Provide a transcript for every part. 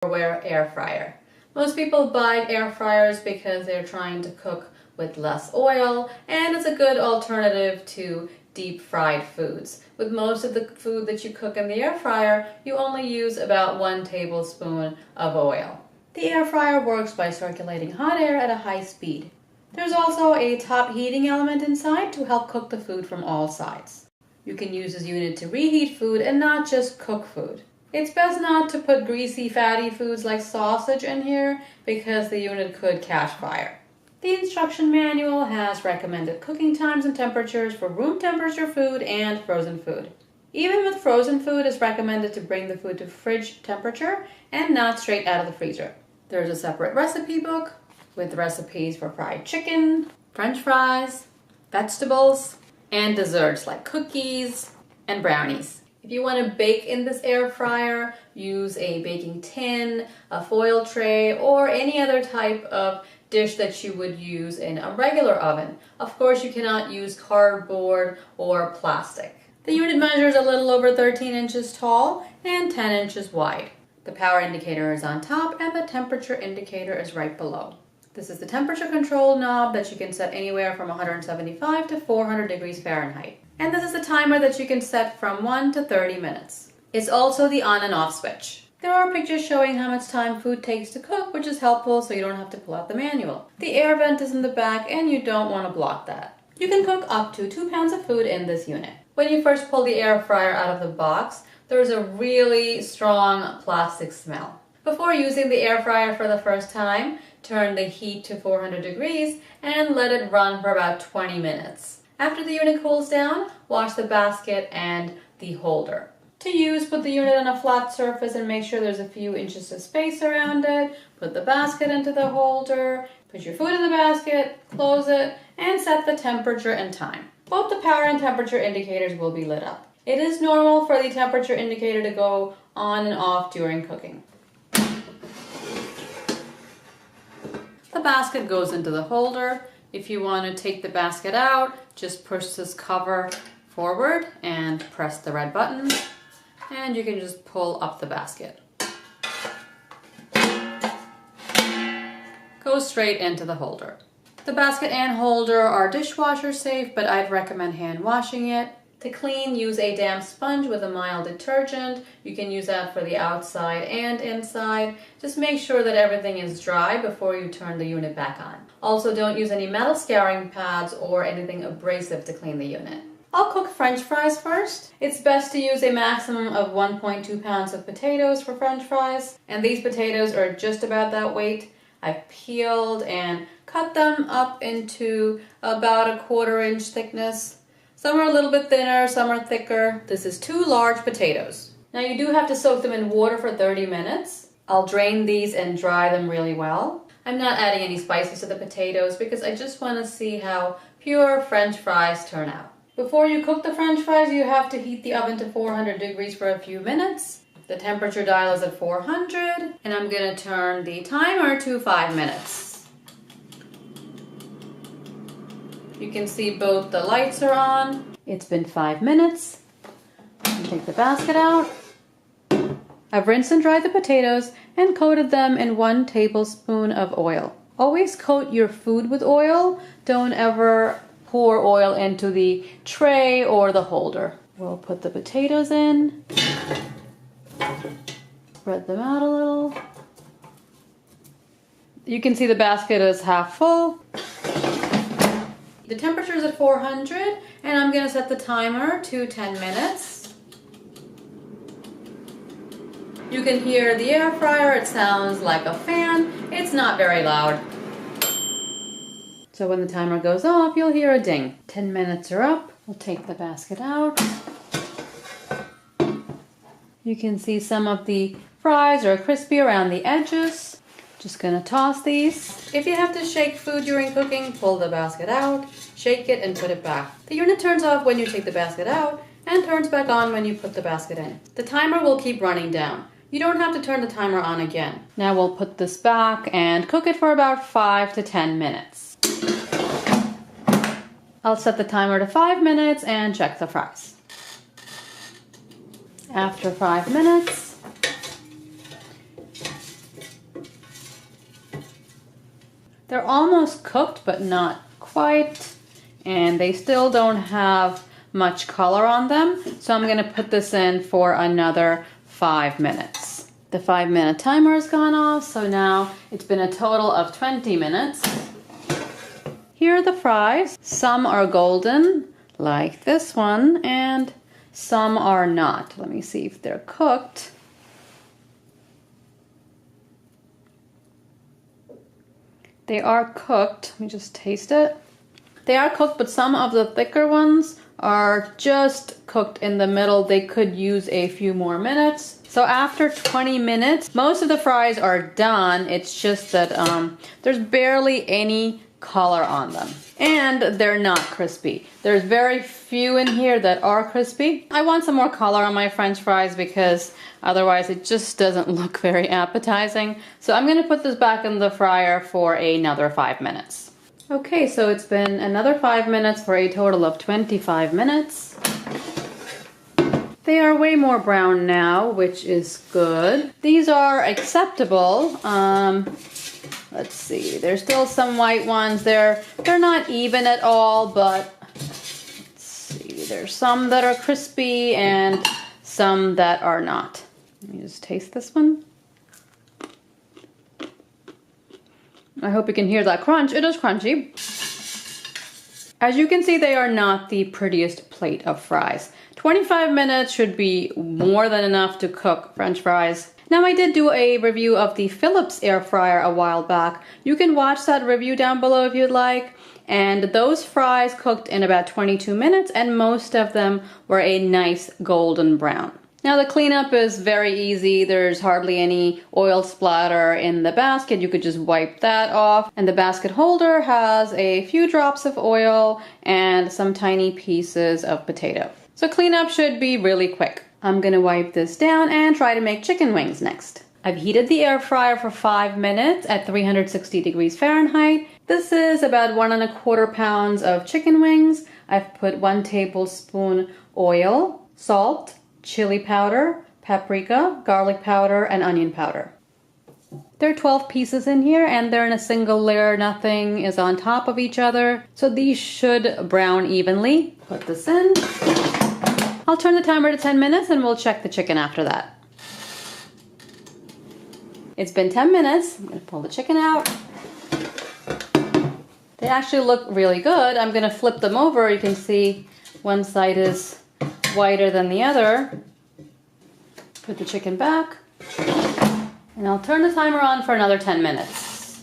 Farberware air fryer. Most people buy air fryers because they're trying to cook with less oil, and it's a good alternative to deep fried foods. With most of the food that you cook in the air fryer, you only use about 1 tablespoon of oil. The air fryer works by circulating hot air at a high speed. There's also a top heating element inside to help cook the food from all sides. You can use this unit to reheat food and not just cook food. It's best not to put greasy, fatty foods like sausage in here because the unit could catch fire. The instruction manual has recommended cooking times and temperatures for room temperature food and frozen food. Even with frozen food, it's recommended to bring the food to fridge temperature and not straight out of the freezer. There's a separate recipe book with recipes for fried chicken, French fries, vegetables, and desserts like cookies and brownies. If you want to bake in this air fryer, use a baking tin, a foil tray, or any other type of dish that you would use in a regular oven. Of course, you cannot use cardboard or plastic. The unit measures a little over 13 inches tall and 10 inches wide. The power indicator is on top and the temperature indicator is right below. This is the temperature control knob that you can set anywhere from 175 to 400 degrees Fahrenheit. And this is the timer that you can set from 1 to 30 minutes. It's also the on and off switch. There are pictures showing how much time food takes to cook, which is helpful so you don't have to pull out the manual. The air vent is in the back and you don't want to block that. You can cook up to 2 pounds of food in this unit. When you first pull the air fryer out of the box, there's a really strong plastic smell. Before using the air fryer for the first time, turn the heat to 400 degrees and let it run for about 20 minutes. After the unit cools down, wash the basket and the holder. To use, put the unit on a flat surface and make sure there's a few inches of space around it. Put the basket into the holder, put your food in the basket, close it, and set the temperature and time. Both the power and temperature indicators will be lit up. It is normal for the temperature indicator to go on and off during cooking. The basket goes into the holder. If you want to take the basket out, just push this cover forward and press the red button, and you can just pull up the basket. Go straight into the holder. The basket and holder are dishwasher safe, but I'd recommend hand washing it. To clean, use a damp sponge with a mild detergent. You can use that for the outside and inside. Just make sure that everything is dry before you turn the unit back on. Also, don't use any metal scouring pads or anything abrasive to clean the unit. I'll cook French fries first. It's best to use a maximum of 1.2 pounds of potatoes for French fries, and these potatoes are just about that weight. I've peeled and cut them up into about a 1/4 inch thickness. Some are a little bit thinner, some are thicker. This is 2 large potatoes. Now you do have to soak them in water for 30 minutes. I'll drain these and dry them really well. I'm not adding any spices to the potatoes because I just want to see how pure French fries turn out. Before you cook the French fries, you have to heat the oven to 400 degrees for a few minutes. The temperature dial is at 400, and I'm going to turn the timer to 5 minutes. You can see both the lights are on. It's been 5 minutes. Take the basket out. I've rinsed and dried the potatoes and coated them in 1 tablespoon of oil. Always coat your food with oil. Don't ever pour oil into the tray or the holder. We'll put the potatoes in. Spread them out a little. You can see the basket is half full. The temperature is at 400, and I'm going to set the timer to 10 minutes. You can hear the air fryer. It sounds like a fan. It's not very loud. So when the timer goes off, you'll hear a ding. 10 minutes are up. We'll take the basket out. You can see some of the fries are crispy around the edges. Just gonna toss these. If you have to shake food during cooking, pull the basket out, shake it, and put it back. The unit turns off when you take the basket out and turns back on when you put the basket in. The timer will keep running down. You don't have to turn the timer on again. Now we'll put this back and cook it for about 5 to 10 minutes. I'll set the timer to 5 minutes and check the fries. After 5 minutes, They're almost cooked, but not quite. And they still don't have much color on them. So I'm gonna put this in for another 5 minutes. The 5-minute timer has gone off, so now it's been a total of 20 minutes. Here are the fries. Some are golden, like this one, and some are not. Let me see if they're cooked. They are cooked. Let me just taste it. They are cooked, but some of the thicker ones are just cooked in the middle. They could use a few more minutes. So after 20 minutes, most of the fries are done. It's just that there's barely any color on them. And they're not crispy. There's very few in here that are crispy. I want some more color on my French fries because otherwise it just doesn't look very appetizing. So I'm gonna put this back in the fryer for another 5 minutes. Okay, so it's been another 5 minutes for a total of 25 minutes. They are way more brown now, which is good. These are acceptable. Let's see, there's still some white ones. They're not even at all, but let's see, there's some that are crispy and some that are not. Let me just taste this one. I hope you can hear that crunch. It is crunchy. As you can see, they are not the prettiest plate of fries. 25 minutes should be more than enough to cook French fries. Now, I did do a review of the Philips air fryer a while back. You can watch that review down below if you'd like. And those fries cooked in about 22 minutes, and most of them were a nice golden brown. Now, the cleanup is very easy. There's hardly any oil splatter in the basket. You could just wipe that off. And the basket holder has a few drops of oil and some tiny pieces of potato. So cleanup should be really quick. I'm gonna wipe this down and try to make chicken wings next. I've heated the air fryer for 5 minutes at 360 degrees Fahrenheit. This is about 1¼ pounds of chicken wings. I've put 1 tablespoon oil, salt, chili powder, paprika, garlic powder, and onion powder. There are 12 pieces in here and they're in a single layer. Nothing is on top of each other. So these should brown evenly. Put this in. I'll turn the timer to 10 minutes and we'll check the chicken after that. It's been 10 minutes. I'm gonna pull the chicken out. They actually look really good. I'm gonna flip them over. You can see one side is whiter than the other. Put the chicken back. And I'll turn the timer on for another 10 minutes.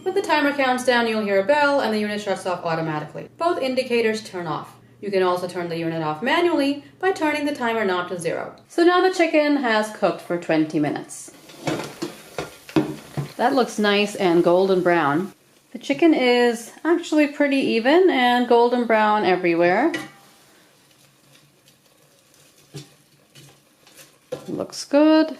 When the timer counts down, you'll hear a bell and the unit shuts off automatically. Both indicators turn off. You can also turn the unit off manually by turning the timer knob to 0. So now the chicken has cooked for 20 minutes. That looks nice and golden brown. The chicken is actually pretty even and golden brown everywhere. Looks good.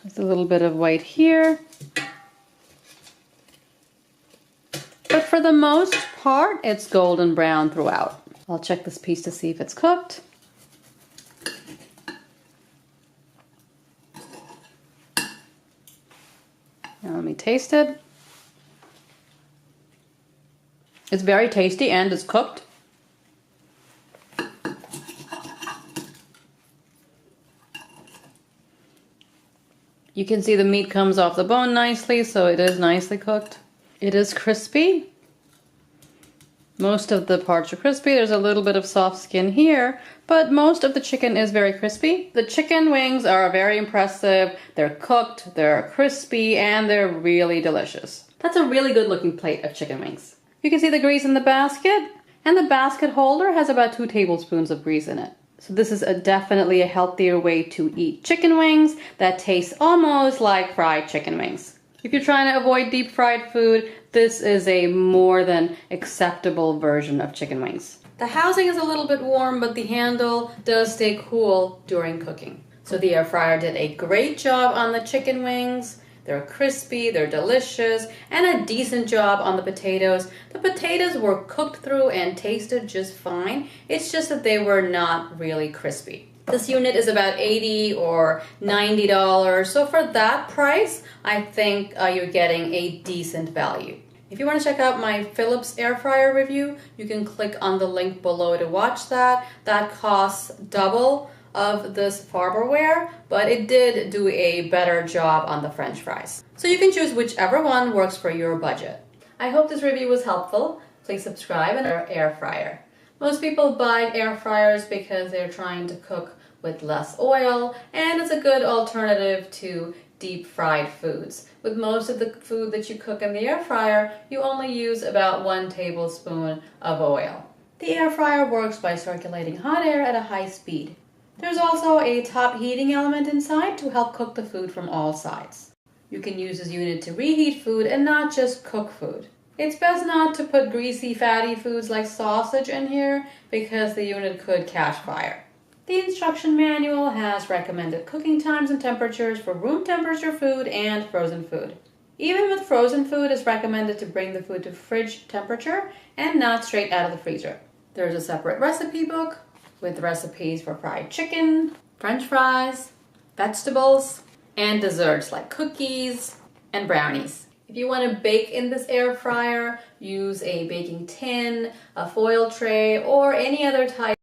There's a little bit of white here. But for the most part, it's golden brown throughout. I'll check this piece to see if it's cooked. Now let me taste it. It's very tasty and it's cooked. You can see the meat comes off the bone nicely, so it is nicely cooked. It is crispy. Most of the parts are crispy. There's a little bit of soft skin here, but most of the chicken is very crispy. The chicken wings are very impressive. They're cooked, they're crispy, and they're really delicious. That's a really good looking plate of chicken wings. You can see the grease in the basket, and the basket holder has about 2 tablespoons of grease in it. So this is definitely a healthier way to eat chicken wings that taste almost like fried chicken wings. If you're trying to avoid deep fried food, this is a more than acceptable version of chicken wings. The housing is a little bit warm, but the handle does stay cool during cooking. So the air fryer did a great job on the chicken wings. They're crispy, they're delicious, and a decent job on the potatoes. The potatoes were cooked through and tasted just fine. It's just that they were not really crispy. This unit is about $80 or $90, so for that price, I think you're getting a decent value. If you want to check out my Philips air fryer review, you can click on the link below to watch that. That costs double of this Farberware, but it did do a better job on the French fries. So you can choose whichever one works for your budget. I hope this review was helpful. Please subscribe and air fryer. Most people buy air fryers because they're trying to cook with less oil, and it's a good alternative to deep fried foods. With most of the food that you cook in the air fryer, you only use about 1 tablespoon of oil. The air fryer works by circulating hot air at a high speed. There's also a top heating element inside to help cook the food from all sides. You can use this unit to reheat food and not just cook food. It's best not to put greasy, fatty foods like sausage in here because the unit could catch fire. The instruction manual has recommended cooking times and temperatures for room temperature food and frozen food. Even with frozen food, it's recommended to bring the food to fridge temperature and not straight out of the freezer. There's a separate recipe book with recipes for fried chicken, French fries, vegetables, and desserts like cookies and brownies. If you want to bake in this air fryer, use a baking tin, a foil tray, or any other type